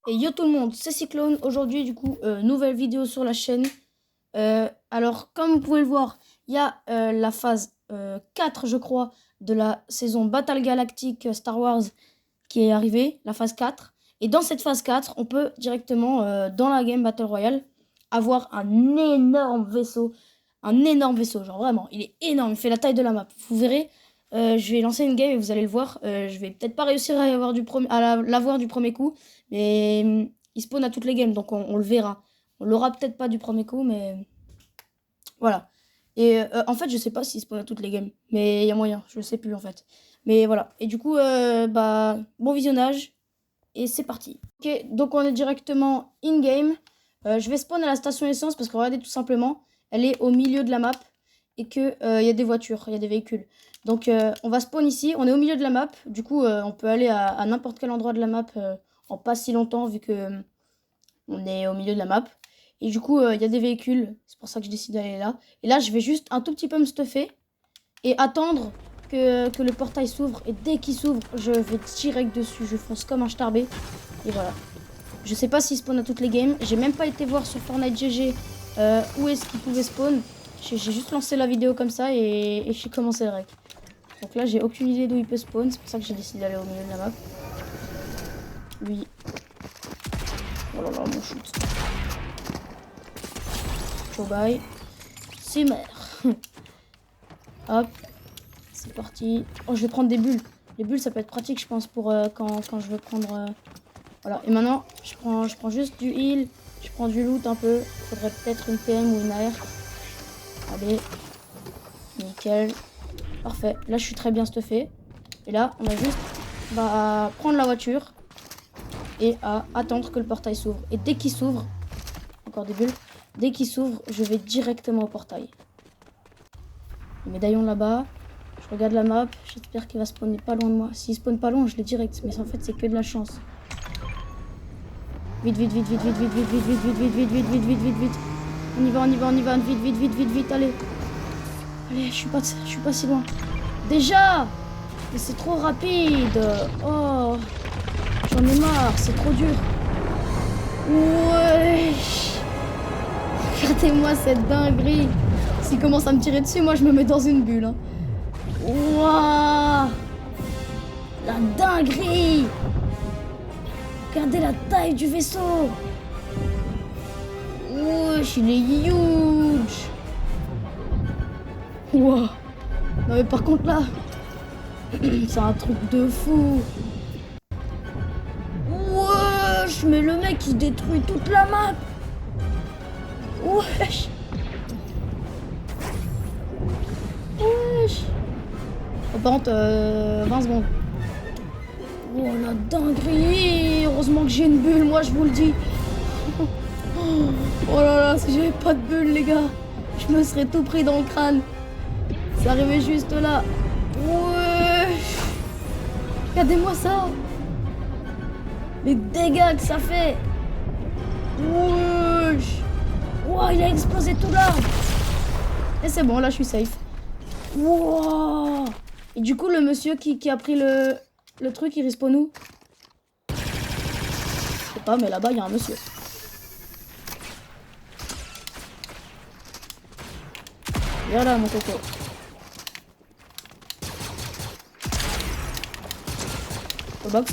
Et yo tout le monde, c'est Cyclone. Aujourd'hui, du coup, nouvelle vidéo sur la chaîne. Alors, comme vous pouvez le voir, il y a la phase 4, je crois, de la saison Battle Galactique Star Wars qui est arrivée, la phase 4. Et dans cette phase 4, on peut directement, dans la game Battle Royale, avoir un énorme vaisseau. Un énorme vaisseau, genre vraiment, il est énorme, il fait la taille de la map. Vous verrez, je vais lancer une game et vous allez le voir. Je vais peut-être pas réussir à l'avoir du premier coup. Mais il spawn à toutes les games, donc on le verra. On l'aura peut-être pas du premier coup, mais voilà. Et en fait, je sais pas s'il spawn à toutes les games, mais il y a moyen, je sais plus en fait. Mais voilà. Et du coup, bah, bon visionnage, et c'est parti. Ok, donc on est directement in-game. Je vais spawn à la station essence parce que regardez tout simplement, elle est au milieu de la map et que y a des voitures, il y a des véhicules. Donc on va spawn ici, on est au milieu de la map. Du coup, on peut aller à n'importe quel endroit de la map en pas si longtemps vu que on est au milieu de la map. Et du coup, il y a des véhicules, c'est pour ça que je décide d'aller là. Et là, je vais juste un tout petit peu me stuffer et attendre que le portail s'ouvre. Et dès qu'il s'ouvre, je vais direct dessus, je fonce comme un starbé. Et voilà. Je sais pas s'il spawn à toutes les games. J'ai même pas été voir sur Fortnite GG où est-ce qu'il pouvait spawn. J'ai juste lancé la vidéo comme ça et j'ai commencé le rec. Donc là, j'ai aucune idée d'où il peut spawn. C'est pour ça que j'ai décidé d'aller au milieu de la map. Lui. Oh là là, mon shoot. Ciao, bye. C'est mère. Hop. C'est parti. Oh, je vais prendre des bulles. Les bulles, ça peut être pratique, je pense, pour quand je veux prendre... Voilà. Et maintenant, je prends juste du heal. Je prends du loot un peu. Faudrait peut-être une PM ou une AR. Allez. Nickel. Parfait. Là, je suis très bien stuffé. Et là, on va juste prendre la voiture et à attendre que le portail s'ouvre. Et dès qu'il s'ouvre, encore des bulles, dès qu'il s'ouvre, je vais directement au portail. Le médaillon là-bas. Je regarde la map. J'espère qu'il va spawner pas loin de moi. S'il spawn pas loin, je l'ai direct. Mais en fait, c'est que de la chance. Vite, vite, vite, vite, vite, vite, vite, vite, vite, vite, vite, vite, vite, vite, vite, vite. On y va, on y va, on y va. Vite, vite, vite, vite, vite, allez. Allez, je suis pas si loin. Déjà! Mais c'est trop rapide. Oh, j'en ai marre, c'est trop dur. Ouais. Regardez-moi cette dinguerie. S'il commence à me tirer dessus, moi je me mets dans une bulle. Hein. Waouh! La dinguerie! Regardez la taille du vaisseau. Wesh, il est huge. Wow. Non mais par contre là, c'est un truc de fou. Wesh, mais le mec il détruit toute la map. Wesh. Wesh. Oh, par contre, 20 secondes. Oh la dinguerie. Heureusement que j'ai une bulle, moi je vous le dis. Oh là là, si j'avais pas de bulle les gars, je me serais tout pris dans le crâne. C'est arrivé juste là. Wesh. Regardez-moi ça. Les dégâts que ça fait. Wesh. Wow, il a explosé tout l'arbre. Et c'est bon, là je suis safe. Wow. Et du coup, le monsieur qui a pris le truc, il respawn où? Je sais pas, mais là-bas, il y a un monsieur. Viens là, mon coco. Au box.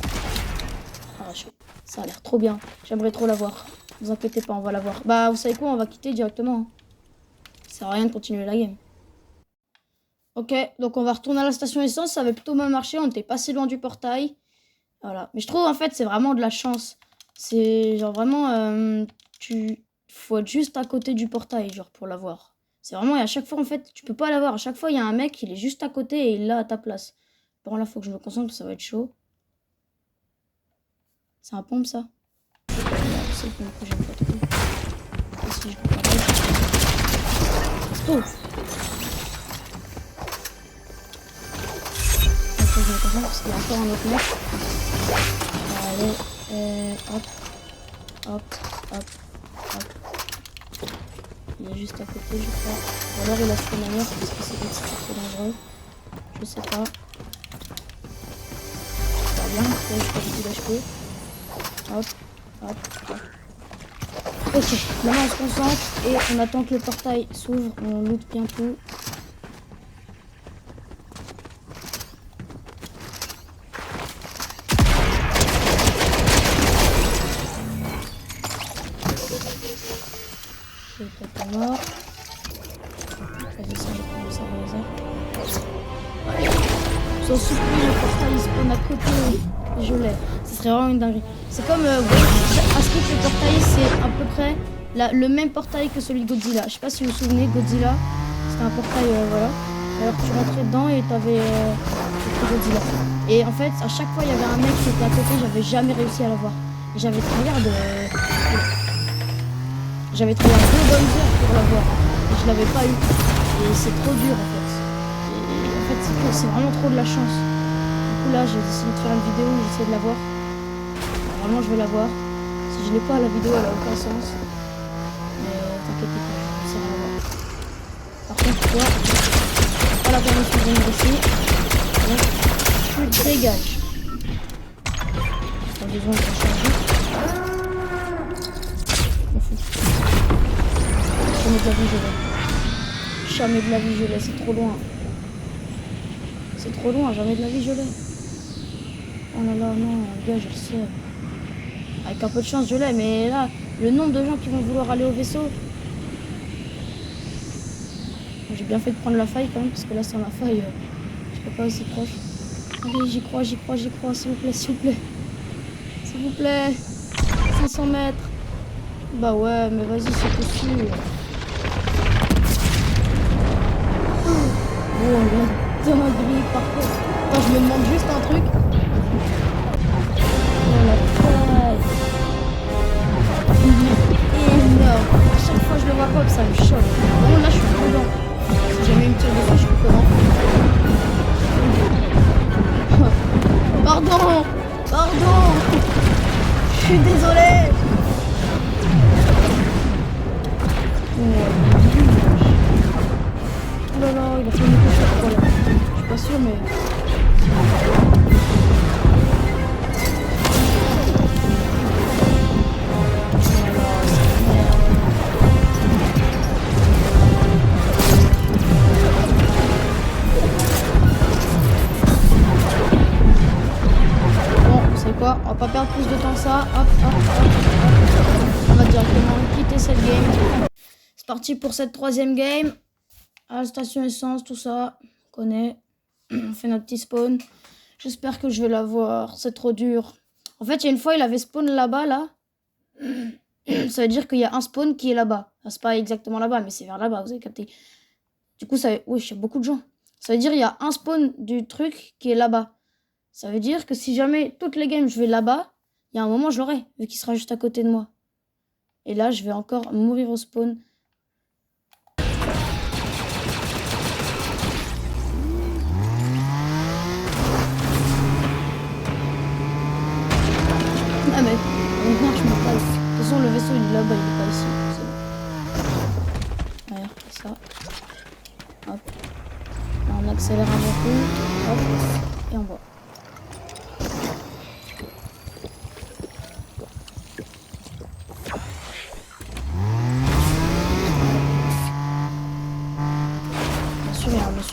Arraché. Ça a l'air trop bien. J'aimerais trop l'avoir. Ne vous inquiétez pas, on va l'avoir. Bah, vous savez quoi, on va quitter directement. Hein. Ça sert à rien de continuer la game. Ok, donc on va retourner à la station essence. Ça avait plutôt bien marché. On n'était pas si loin du portail. Voilà. Mais je trouve, en fait, c'est vraiment de la chance. C'est genre vraiment... faut être juste à côté du portail, genre, pour l'avoir. C'est vraiment... Et à chaque fois, en fait, tu peux pas l'avoir. À chaque fois, il y a un mec, il est juste à côté et il l'a à ta place. Bon, là, faut que je me concentre, ça va être chaud. C'est un pompe, ça? C'est le pompe que j'aime pas trop. Ici, je peux pas. Stop! Je me concentre parce qu'il y a encore un autre mec. Allez, hop, hop, hop, hop. Il est juste à côté, je crois. Ou alors il a fait ailleurs parce que c'est trop dangereux. Je sais pas. Pas bien, je pas beaucoup d'HP. Hop, Hop, hop. Ok, maintenant on se concentre et on attend que le portail s'ouvre. On loot bien tout. Ok, toi t'es mort. Vas-y, ça, j'ai commencé à réaliser. Sans supplie, le portail il spawn à côté. Je l'ai. Ce serait vraiment une dinguerie. C'est comme Asking, le portail, c'est à peu près le même portail que celui de Godzilla. Je sais pas si vous vous souvenez, Godzilla, c'était un portail, voilà. Alors tu rentrais dedans et t'avais Godzilla. Et en fait, à chaque fois, il y avait un mec qui était à côté, j'avais jamais réussi à l'avoir. J'avais tryhard j'avais tryhard 2 bonnes heures pour l'avoir. Et je l'avais pas eu. Et c'est trop dur en fait. Et en fait, c'est vraiment trop de la chance. Du coup, là, j'ai décidé de faire une vidéo où j'essaie de l'avoir. Normalement, je vais l'avoir. Si je l'ai pas, la vidéo, elle a aucun sens. Mais t'inquiète pas, je vais réussir à l'avoir. Par contre, toi, pas la permission de venir ici. Donc, tu dégages. Pas besoin de changer. On fout. Jamais de la vie, je l'ai. Jamais de la vie, je l'ai. C'est trop loin. C'est trop loin. Jamais de la vie, je l'ai. Oh là là, non, gars, je le sais. Avec un peu de chance, je l'ai, mais là, le nombre de gens qui vont vouloir aller au vaisseau. J'ai bien fait de prendre la faille quand même, parce que là, sans la faille, je peux pas aussi proche. Allez, j'y crois, s'il vous plaît, s'il vous plaît. S'il vous plaît. 500 mètres. Bah ouais, mais vas-y, c'est possible. Oh, la dinguerie, par contre. Attends, je me demande juste un truc. Oh, la taille. Il est énorme. À chaque fois que je le vois pop, ça me choque. Bon, là, je suis prudent. Si jamais il me tire dessus, je fais comment? Pardon. Pardon. Je suis désolée. Oh là là, il a fait une couche quoi là. Je suis pas sûre, mais... Quoi, on va pas perdre plus de temps que ça. Hop, hop, hop, hop. On va directement quitter cette game. C'est parti pour cette 3e game. À la station essence, tout ça. On connaît. On fait notre petit spawn. J'espère que je vais l'avoir. C'est trop dur. En fait, il y a une fois, il avait spawn là-bas, là. Ça veut dire qu'il y a un spawn qui est là-bas. Enfin, c'est pas exactement là-bas, mais c'est vers là-bas, vous avez capté. Du coup, ça... Oui, il y a beaucoup de gens. Ça veut dire qu'il y a un spawn du truc qui est là-bas. Ça veut dire que si jamais toutes les games je vais là-bas, il y a un moment je l'aurai, vu qu'il sera juste à côté de moi. Et là, je vais encore mourir au spawn. Ah mais, maintenant je me passe. De toute façon, le vaisseau il est là-bas, il est pas ici. C'est bon. Regarde, ça. Hop. Là, on accélère un bon coup. Hop. Et on voit.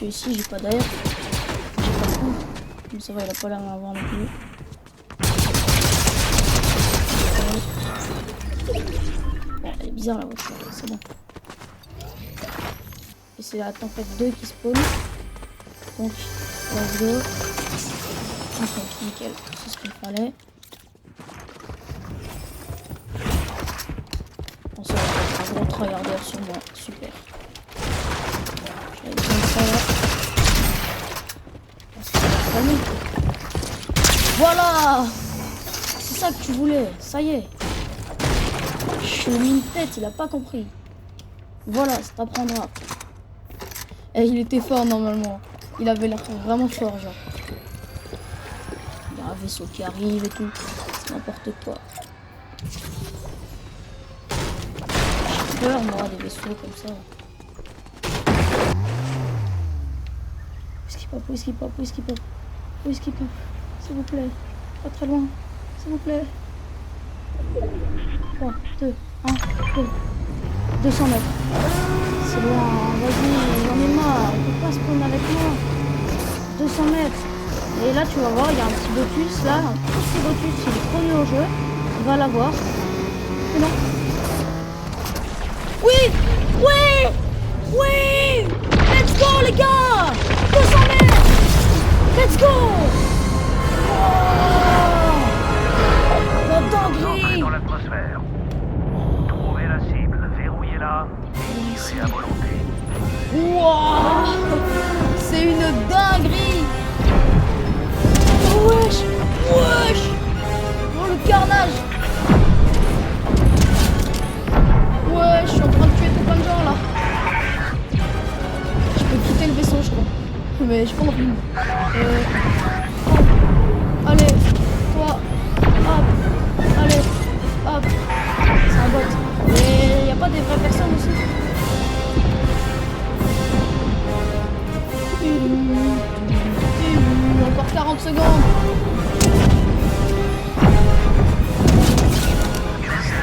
Ici, j'ai pas d'air. J'ai pas de coup. Mais ça va, il a pas l'air d'en avoir non plus. Bon, elle est bizarre la voiture, c'est bon. Et c'est la tempête 2 qui spawn. Donc, let's go. Ok, nickel. C'est ce qu'il fallait. On se retrouve un gros tryharder sur moi. Super. J'avais besoin de ça là. Voilà! C'est ça que tu voulais, ça y est. Je lui ai mis une tête, il a pas compris. Voilà, ça t'apprendra. Et il était fort normalement. Il avait l'air vraiment fort, genre. Il y a un vaisseau qui arrive et tout. C'est n'importe quoi. J'ai peur, moi, des vaisseaux comme ça. Whisky pop, whisky pop, whisky pop. Whisky pop, s'il vous plaît. Pas très loin, s'il vous plaît. 3, 2, 1, go. 200 mètres. C'est loin, hein. Vas-y, j'en ai marre. On peut pas spawn avec moi. 200 mètres. Et là, tu vas voir, il y a un petit Botus là. Un tout petit Botus, il est trop nul au jeu. On va l'avoir. Mais non. Oui! Oui! Oui! Let's go, les gars! 200 mètres! Let's go! Oh! La dinguerie! Dans l'atmosphère. Trouvez la cible, verrouillez-la, tirez à volonté. Wow! C'est une dinguerie! Wesh! Wesh! Oh, le carnage! Ouais, je suis en train de tuer tout plein de gens là. Je peux quitter le vaisseau, je crois. Mais j'ai pas envie. Allez, toi. Hop. Allez, hop. C'est un bot. Mais y a pas des vraies personnes aussi. Encore 40 secondes.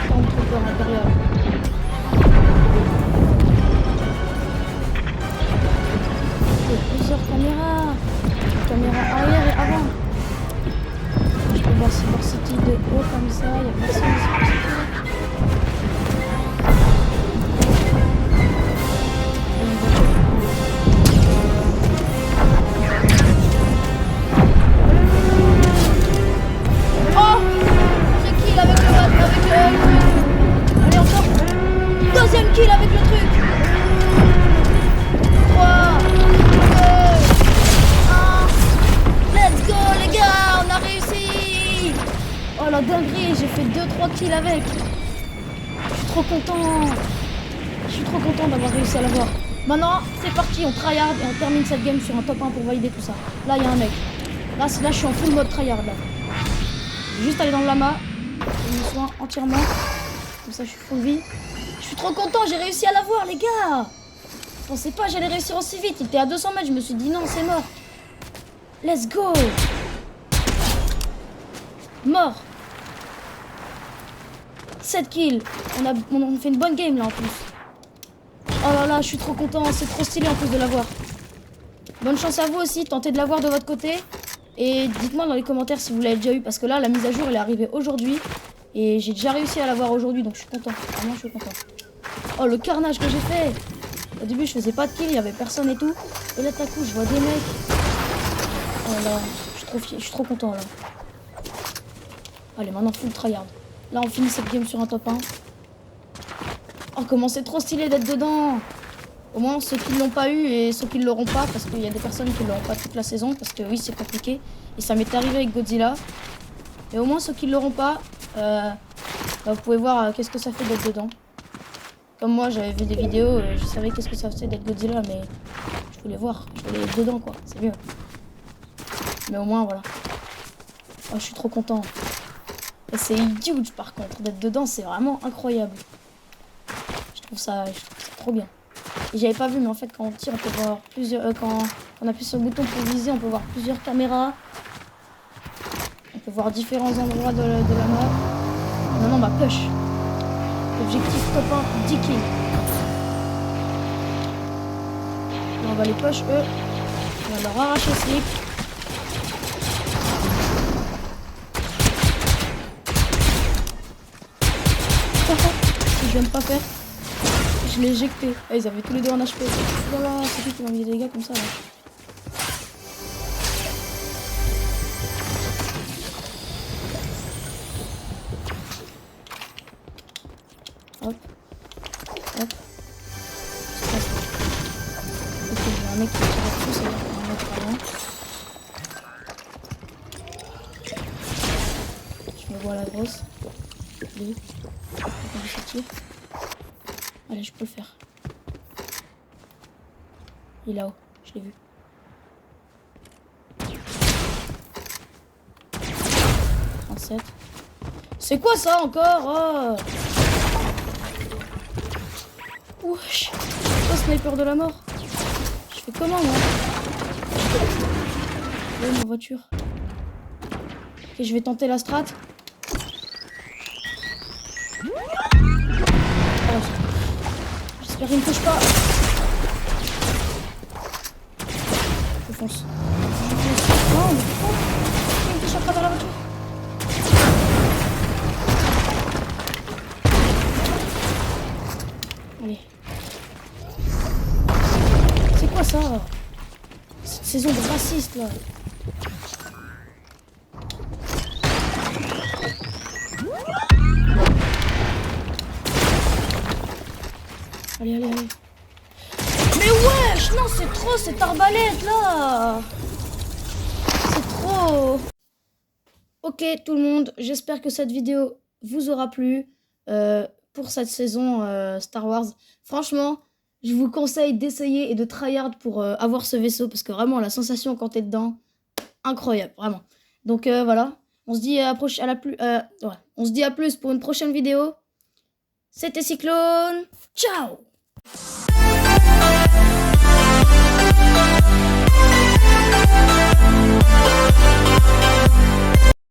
Stormtrooper intérieur. Plusieurs caméras. Caméra arrière et avant. Je peux voir Cyber City de haut comme ça. Il y a personne ici. Oh, j'ai kill avec le truc. Allez, encore. Deuxième kill avec le truc. 3, 2, 1. Let's go, les gars, on a réussi. Oh la dinguerie, j'ai fait 2-3 kills avec. Je suis trop content. Je suis trop content d'avoir réussi à l'avoir. Maintenant, c'est parti, on tryhard et on termine cette game sur un top 1 pour valider tout ça. Là, il y a un mec. Là, je suis en full mode tryhard là. Je vais juste aller dans le lama. Je me soigne entièrement. Comme ça, je suis full vie. Je suis trop content, j'ai réussi à l'avoir, les gars. Je pensais pas j'allais réussir aussi vite. Il était à 200 mètres, je me suis dit non, c'est mort. Let's go. Mort. 7 kills. On fait une bonne game là en plus. Oh là là, je suis trop content. C'est trop stylé en plus de l'avoir. Bonne chance à vous aussi. Tentez de l'avoir de votre côté. Et dites-moi dans les commentaires si vous l'avez déjà eu. Parce que là, la mise à jour, elle est arrivée aujourd'hui. Et j'ai déjà réussi à l'avoir aujourd'hui. Donc je suis content. Vraiment, je suis content. Oh, le carnage que j'ai fait. Au début, je faisais pas de kill. Il y avait personne et tout. Et là, d'un coup, je vois des mecs. Oh là, je suis trop fier. Je suis trop content là. Allez, maintenant, full tryhard. Là, on finit cette game sur un top 1. Oh, comment c'est trop stylé d'être dedans. Au moins, ceux qui ne l'ont pas eu et ceux qui ne l'auront pas, parce qu'il y a des personnes qui ne l'auront pas toute la saison, parce que oui, c'est compliqué. Et ça m'est arrivé avec Godzilla. Et au moins, ceux qui ne l'auront pas, vous pouvez voir qu'est-ce que ça fait d'être dedans. Comme moi, j'avais vu des vidéos, je savais qu'est-ce que ça faisait d'être Godzilla, mais je voulais voir, je voulais être dedans, quoi. C'est mieux. Mais au moins, voilà. Oh, je suis trop content. Et c'est huge, par contre. D'être dedans, c'est vraiment incroyable. Je trouve ça trop bien. Et j'avais pas vu, mais en fait, quand on tire, on peut voir plusieurs... quand on appuie sur le bouton pour viser, on peut voir plusieurs caméras. On peut voir différents endroits de la map. Maintenant, on va push. Objectif top 1, 10 kills. Là, on va les push, eux. On va leur arracher ce slip. Si je viens de pas faire, je l'ai éjecté. Ah, ils avaient tous les deux en HP. Voilà, c'est qui m'a mis des dégâts comme ça là. Hop. Hop. Ok, j'ai un mec qui tire dessus, ça va faire un mec par là. Je me vois la grosse. Lui. On va sortir. Allez, je peux le faire. Il est là-haut, je l'ai vu. C'est quoi ça encore? Oh. Wesh. Oh, sniper de la mort. Je fais comment moi? Où est ma voiture? Ok, je vais tenter la strat. J'espère qu'il me touche pas. Je fonce. Non, mais pourquoi il me touche à travers la voiture? Allez. C'est quoi ça? Cette saison de raciste là. Allez, allez, allez. Mais wesh, non, c'est trop cette arbalète là. C'est trop. Ok tout le monde, j'espère que cette vidéo vous aura plu pour cette saison Star Wars. Franchement, je vous conseille d'essayer et de tryhard pour avoir ce vaisseau parce que vraiment la sensation quand t'es dedans, incroyable, vraiment. Donc voilà, on se dit on se dit à plus pour une prochaine vidéo. C'était Cyclone, ciao.